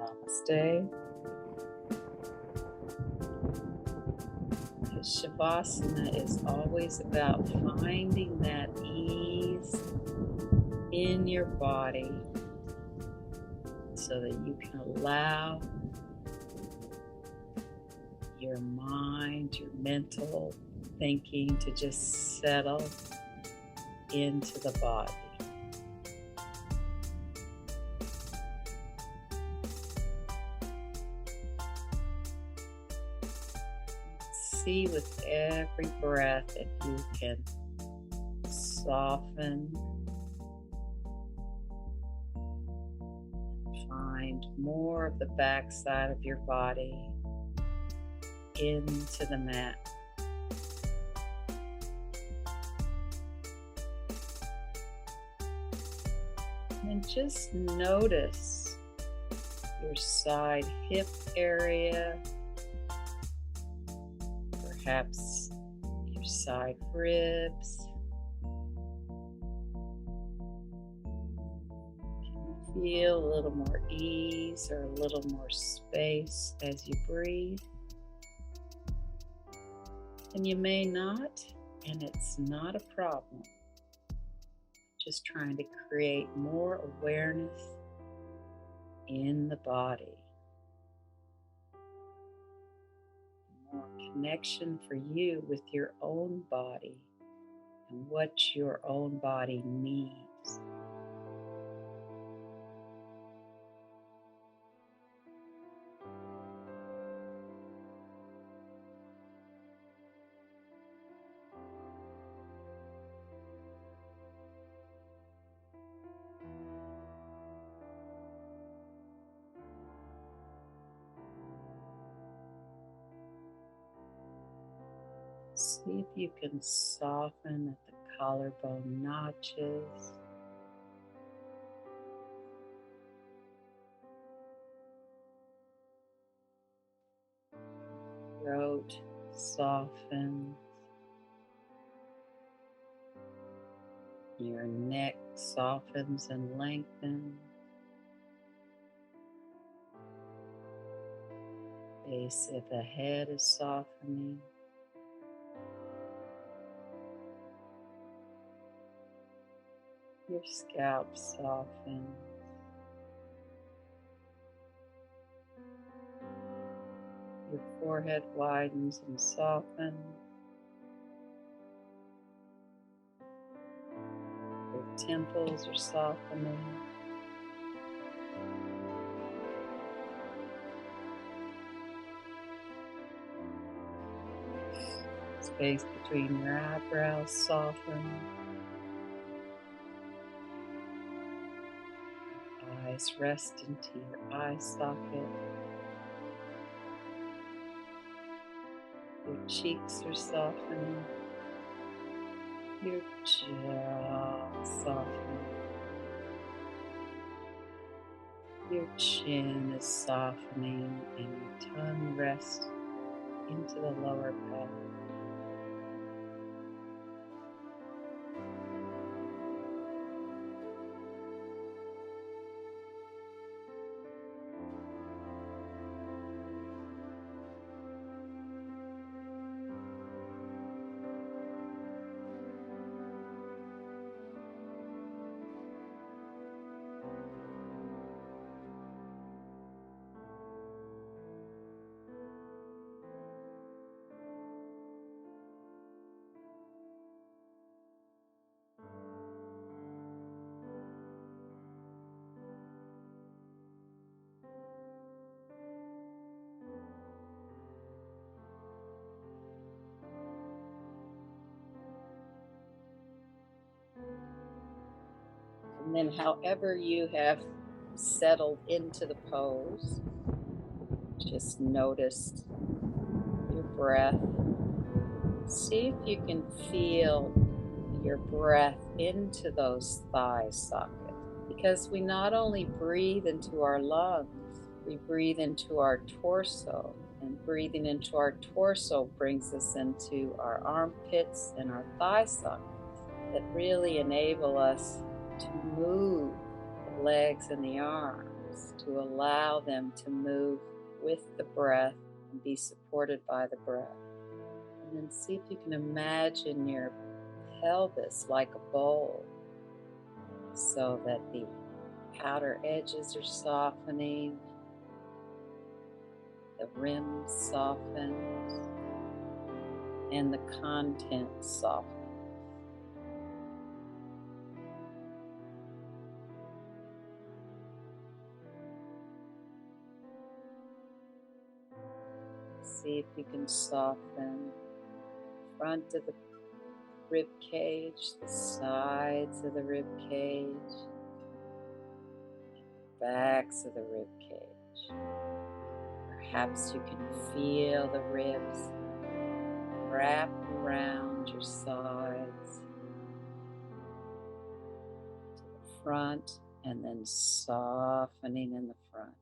Namaste. Shavasana is always about finding that ease in your body so that you can allow your mind, your mental thinking to just settle into the body. See with every breath if you can soften, find more of the backside of your body into the mat. And just notice your side hip area, perhaps your side ribs. Feel a little more ease or a little more space as you breathe. And you may not, and it's not a problem. Just trying to create more awareness in the body. More connection for you with your own body and what your own body needs. See if you can soften at the collarbone notches. Throat softens. Your neck softens and lengthens. Base of the head is softening. Your scalp softens. Your forehead widens and softens. Your temples are softening. Space between your eyebrows softens. Eyes rest into your eye socket. Your cheeks are softening. Your jaw softening. Your chin is softening and your tongue rests into the lower palate. And then however you have settled into the pose, just notice your breath. See if you can feel your breath into those thigh sockets. Because we not only breathe into our lungs, we breathe into our torso. And breathing into our torso brings us into our armpits and our thigh sockets that really enable us to move the legs and the arms. ribs to allow them to move with the breath and be supported by the breath. And then see if you can imagine your pelvis like a bowl so that the outer edges are softening, the rim softens, and the content softens. See if you can soften the front of the rib cage, the sides of the rib cage, backs of the rib cage. Perhaps you can feel the ribs wrap around your sides to the front and then softening in the front.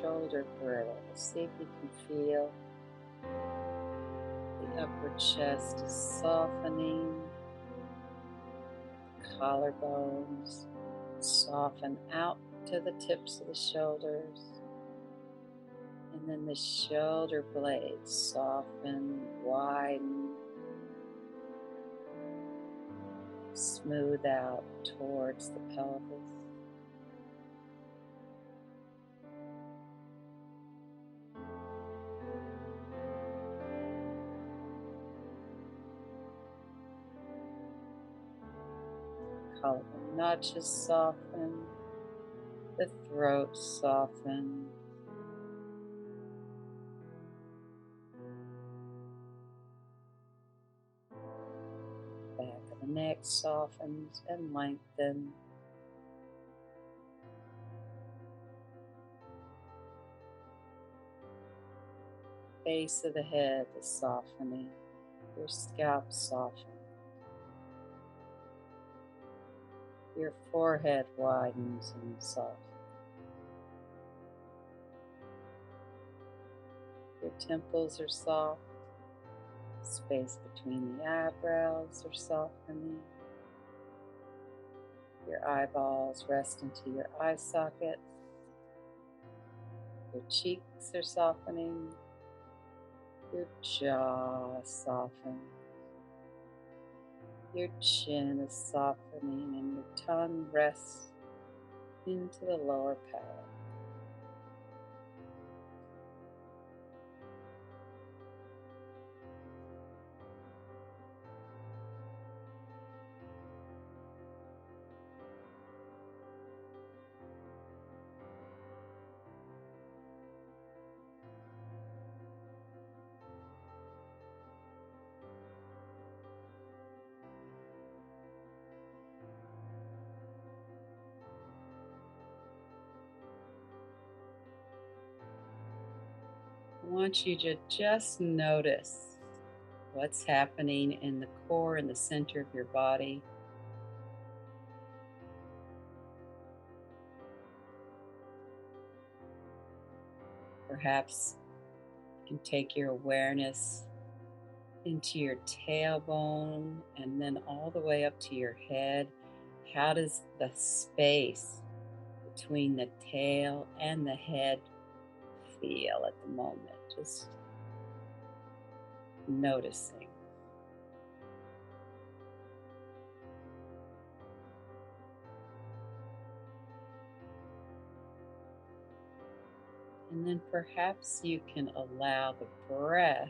Shoulder girdle. See if you can feel the upper chest is softening, collarbones soften out to the tips of the shoulders, and then the shoulder blades soften, widen, smooth out towards the pelvis. Collarbone notches soften, the throat softens, back of the neck softens and lengthens. Base of the head is softening, your scalp softens. Your forehead widens and softens. Your temples are soft. Space between the eyebrows are softening. Your eyeballs rest into your eye sockets. Your cheeks are softening. Your jaw softens. Your chin is softening and your tongue rests into the lower palate. I want you to just notice what's happening in the core and the center of your body. Perhaps you can take your awareness into your tailbone and then all the way up to your head. How does the space between the tail and the head feel at the moment? Just noticing. And then perhaps you can allow the breath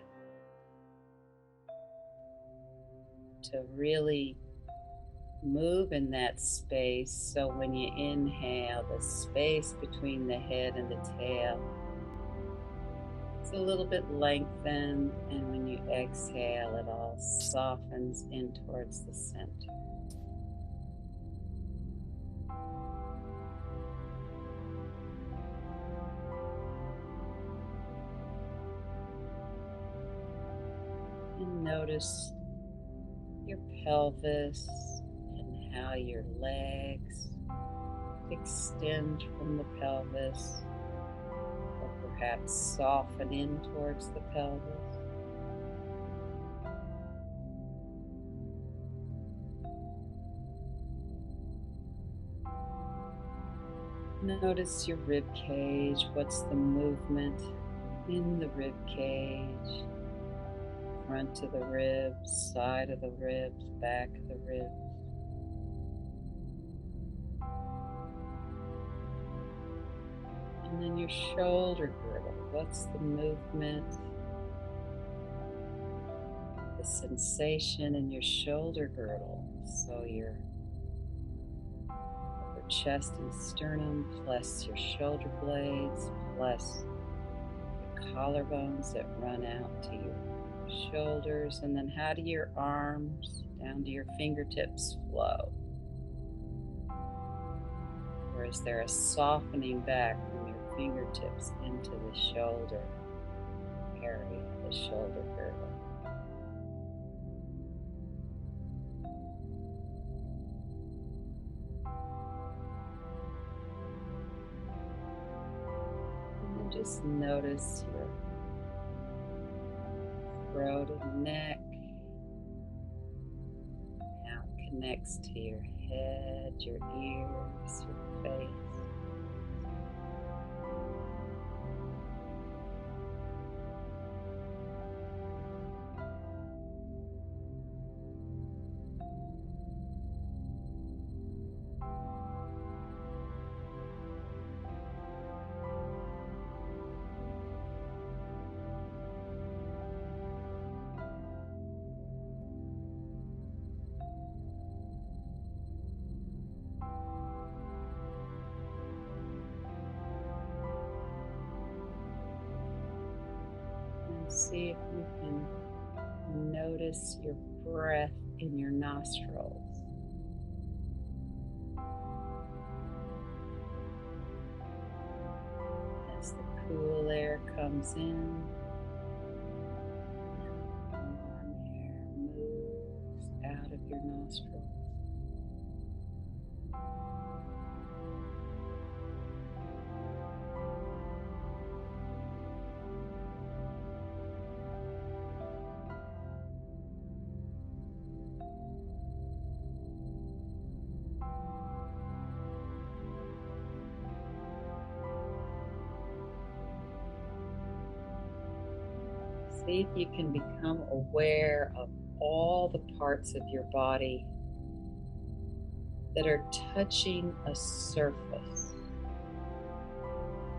to really move in that space. So when you inhale, the space between the head and the tail is a little bit lengthened, and when you exhale, it all softens in towards the center. And notice your pelvis and how your legs extend from the pelvis, or perhaps soften in towards the pelvis. Notice your rib cage. What's the movement in the rib cage? Front of the ribs, side of the ribs, back of the ribs. And then your shoulder girdle. What's the movement? The sensation in your shoulder girdle. So your upper chest and sternum, plus your shoulder blades, plus the collarbones that run out to your shoulders. And then how do your arms down to your fingertips flow? Or is there a softening back from your fingertips into the shoulder area, the shoulder girdle? And then just notice your throat and neck, how it connects to your head, your ears, your face. And see if you can notice your breath in your nostrils. As the cool air comes in, and the warm air moves out of your nostrils. See if you can become aware of all the parts of your body that are touching a surface,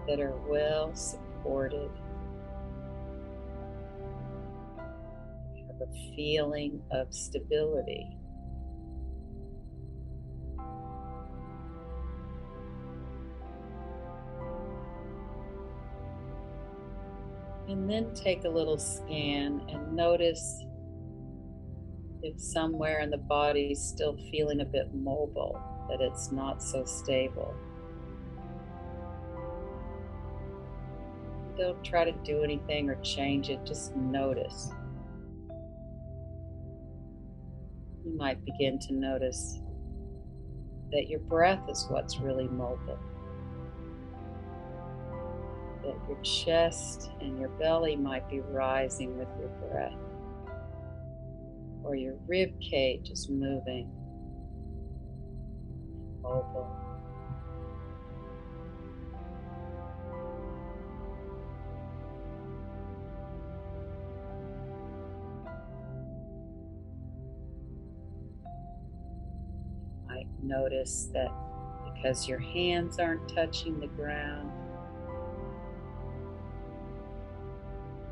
that are well supported, have a feeling of stability. And then take a little scan and notice if somewhere in the body is still feeling a bit mobile, that it's not so stable. Don't try to do anything or change it, just notice. You might begin to notice that your breath is what's really mobile. That your chest and your belly might be rising with your breath, or your rib cage is moving, mobile. You might notice that because your hands aren't touching the ground,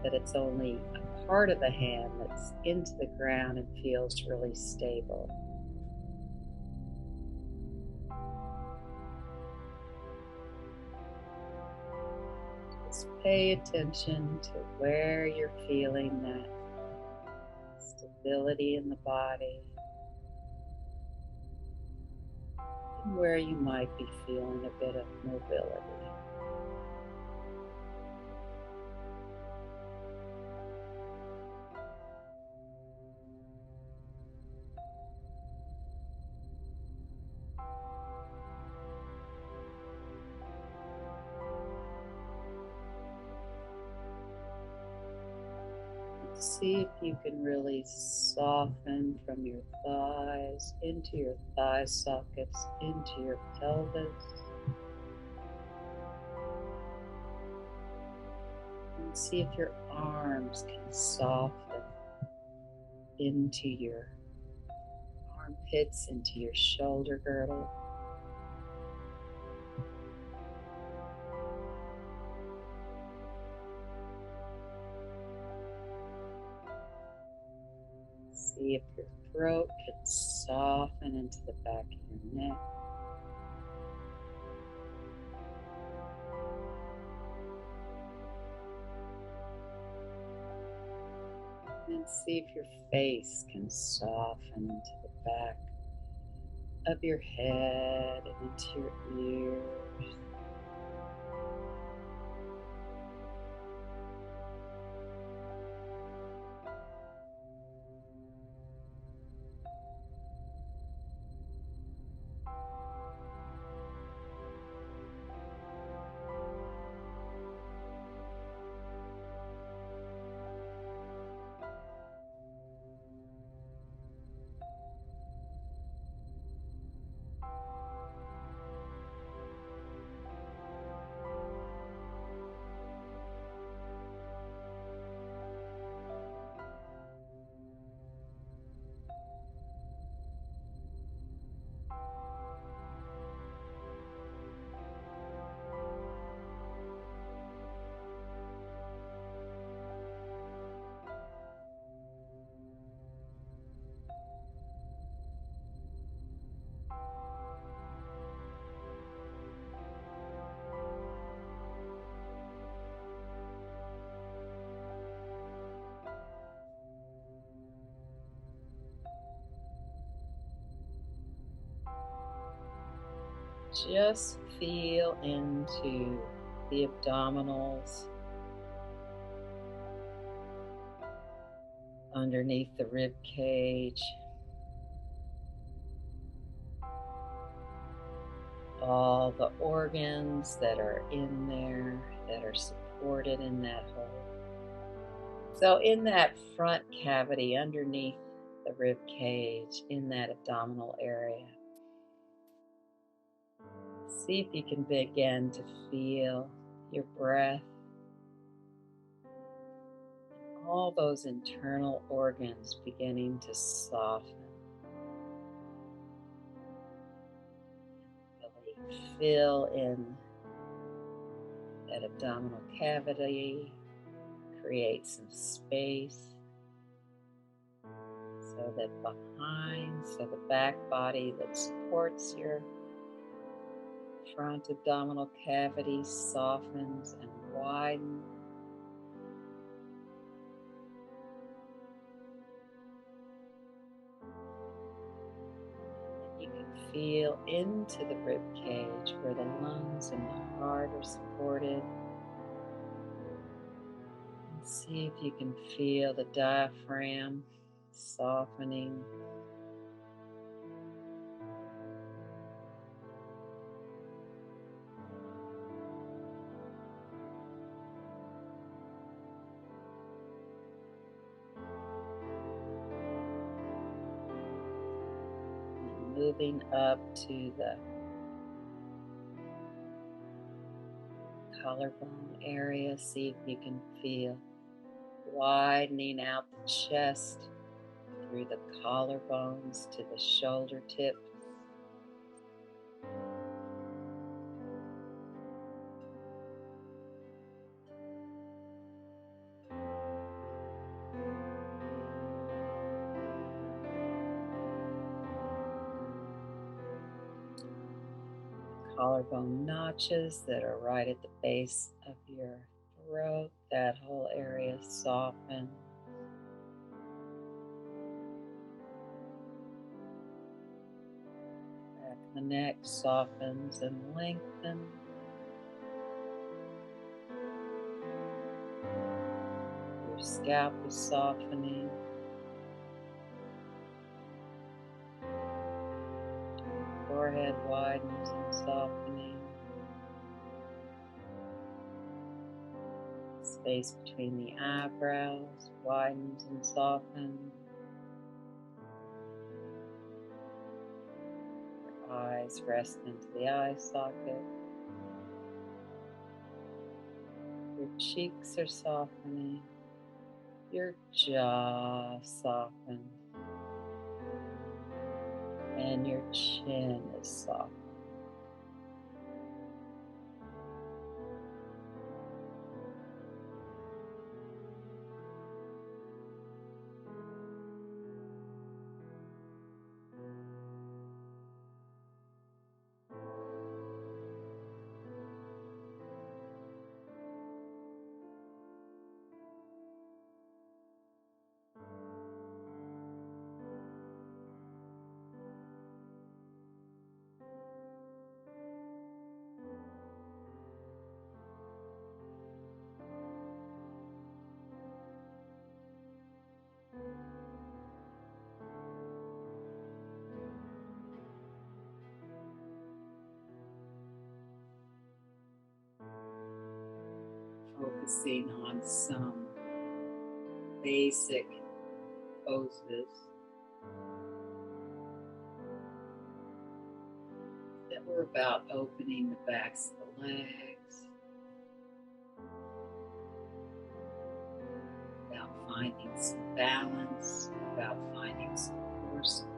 that it's only a part of the hand that's into the ground and feels really stable. Just pay attention to where you're feeling that stability in the body, and where you might be feeling a bit of mobility. See if you can really soften from your thighs into your thigh sockets, into your pelvis. And see if your arms can soften into your armpits, into your shoulder girdle. See if your throat can soften into the back of your neck. And see if your face can soften into the back of your head and into your ears. Just feel into the abdominals, underneath the rib cage, all the organs that are in there that are supported in that hole. So, in that front cavity underneath the rib cage, in that abdominal area, see if you can begin to feel your breath, all those internal organs beginning to soften. Really fill in that abdominal cavity, create some space so that the back body that supports your front abdominal cavity softens and widens. You can feel into the rib cage where the lungs and the heart are supported. And see if you can feel the diaphragm softening. Moving up to the collarbone area, see if you can feel widening out the chest through the collarbones to the shoulder tips. Collarbone notches that are right at the base of your throat, that whole area softens. Back of the neck softens and lengthens. Your scalp is softening. Forehead widens and softening. Space between the eyebrows widens and softens. Your eyes rest into the eye socket. Your cheeks are softening. Your jaw softens. And your chin is soft. Focusing on some basic poses that were about opening the backs of the legs, about finding some balance, about finding some core support.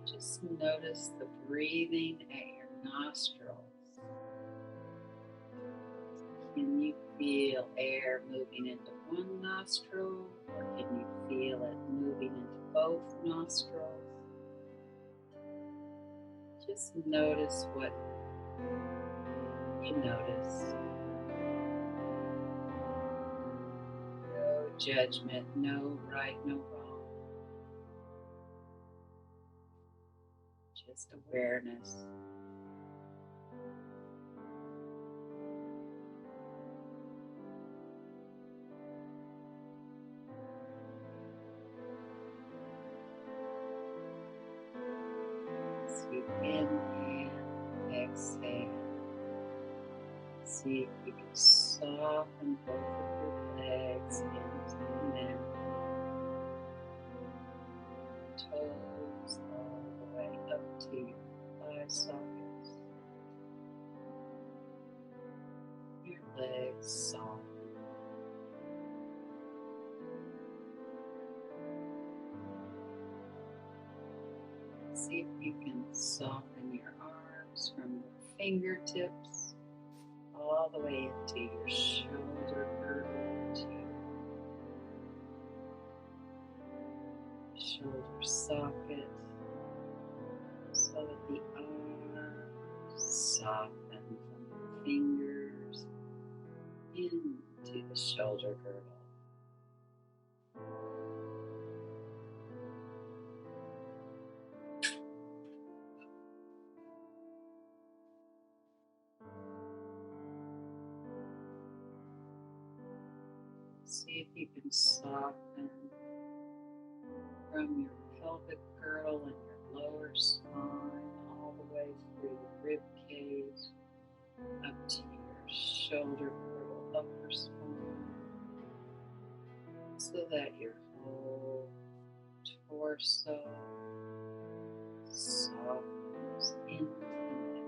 Just notice the breathing at your nostrils. Can you feel air moving into one nostril, or can you feel it moving into both nostrils? Just notice what you notice. No judgment, no right, no wrong. Just awareness. As you inhale, exhale, see if you can soften both of your legs into the mat. Toes all the way up to your eye sockets. Your legs soften. See if you can soften your arms from your fingertips all the way into your shoulder girdle, to your shoulder socket, so that the arms soften from the fingers into the shoulder girdle. See if you can soften from your pelvic girdle and your lower spine all the way through the rib cage up to your shoulder girdle, upper spine, so that your whole torso softens into the neck,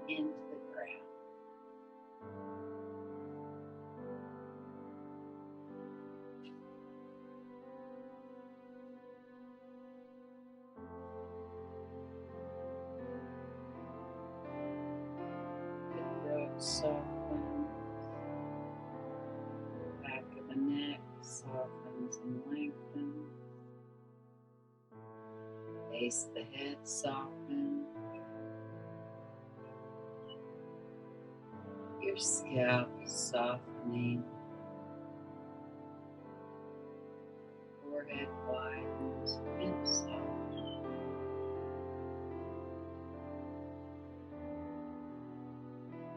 into the ground. Softens, back of the neck softens and lengthens, base of the head softens, Your scalp softening, forehead widens and softens,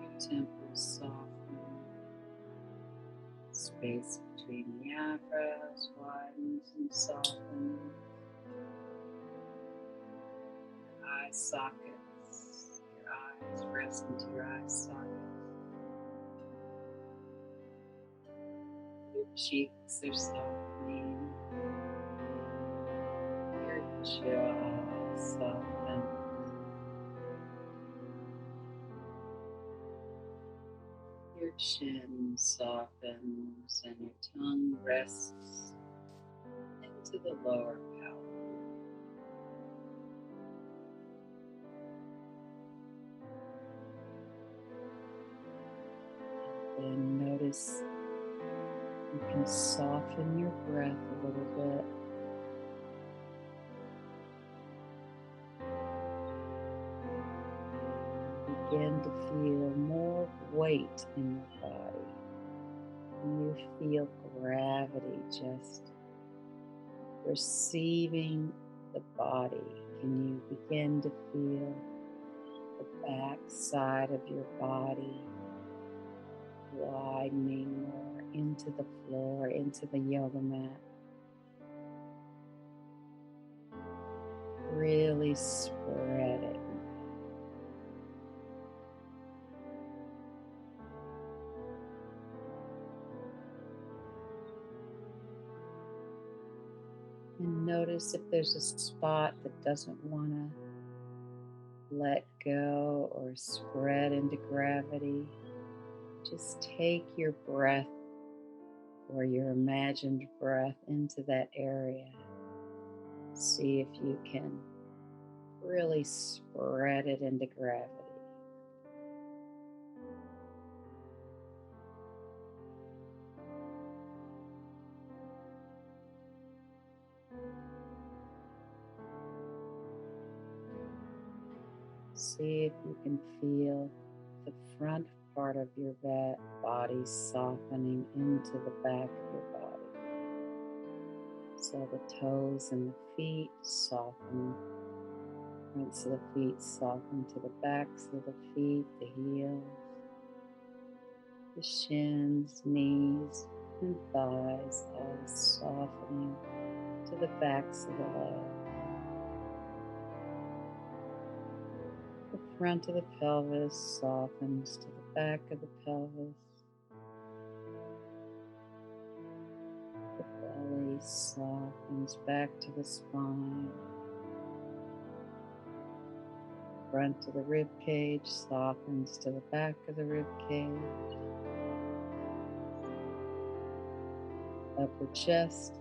your temples soften, space between the eyebrows widens and softens, your eye sockets, your eyes rest into your eye sockets. Your cheeks are softening, your jaw softens, your chin softens, and your tongue rests into the lower palate. Then notice you can soften your breath a little bit. Begin to feel more weight in your body. You feel gravity just receiving the body. Can you begin to feel the back side of your body widening more into the floor, into the yoga mat? Really spread it. And notice if there's a spot that doesn't want to let go or spread into gravity. Just take your breath or your imagined breath into that area. See if you can really spread it into gravity. See if you can feel the front part of your body softening into the back of your body. So the toes and the feet soften, fronts of the feet soften to the backs of the feet, the heels, the shins, knees, and thighs, all softening to the backs of the legs. The front of the pelvis softens to the back of the pelvis. The belly softens back to the spine. Front of the rib cage softens to the back of the rib cage. Upper chest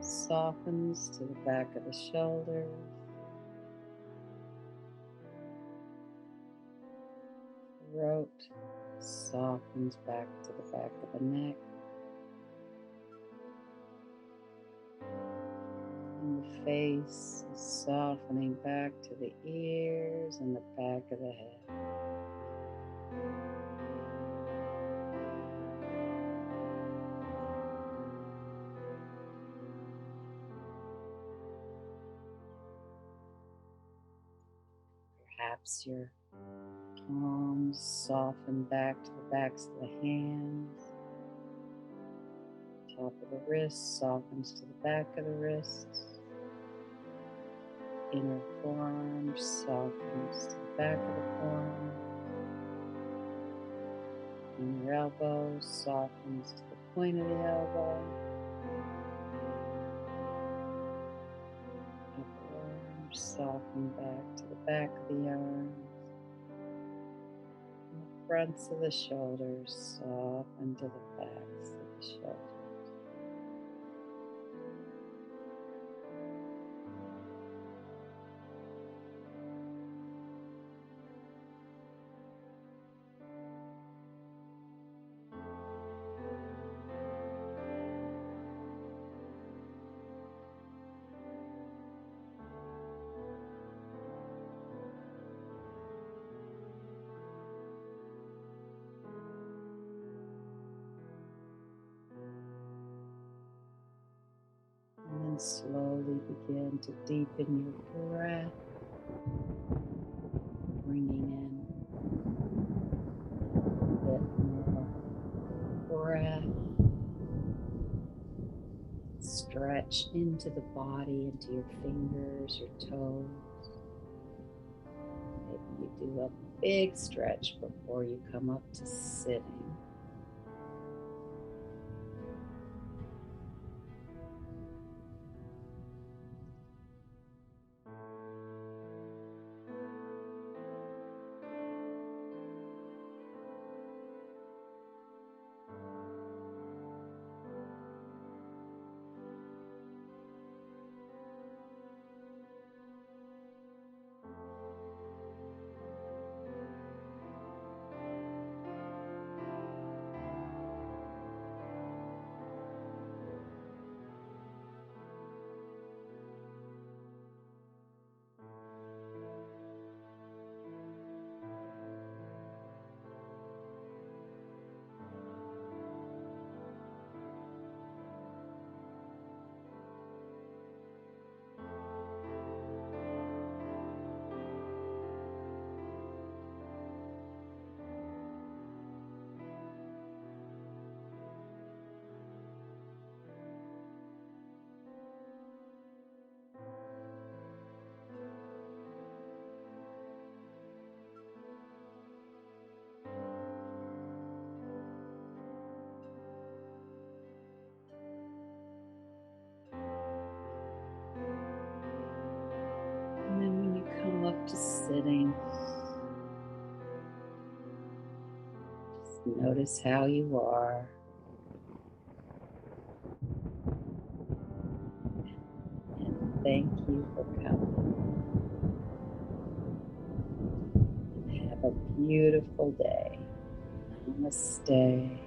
softens to the back of the shoulders. Throat softens back to the back of the neck. And the face is softening back to the ears and the back of the head. Perhaps your palms soften back to the backs of the hands. Top of the wrist softens to the back of the wrists. Inner forearm softens to the back of the forearm. Inner elbow softens to the point of the elbow. Upper arm soften back to the back of the arms. And the fronts of the shoulders soften to the backs of the shoulders. slowly begin to deepen your breath, bringing in a bit more breath. Stretch into the body, into your fingers, your toes. Maybe you do a big stretch before you come up to sitting. And then when you come up to sitting, just notice how you are. And thank you for coming. And have a beautiful day. Namaste.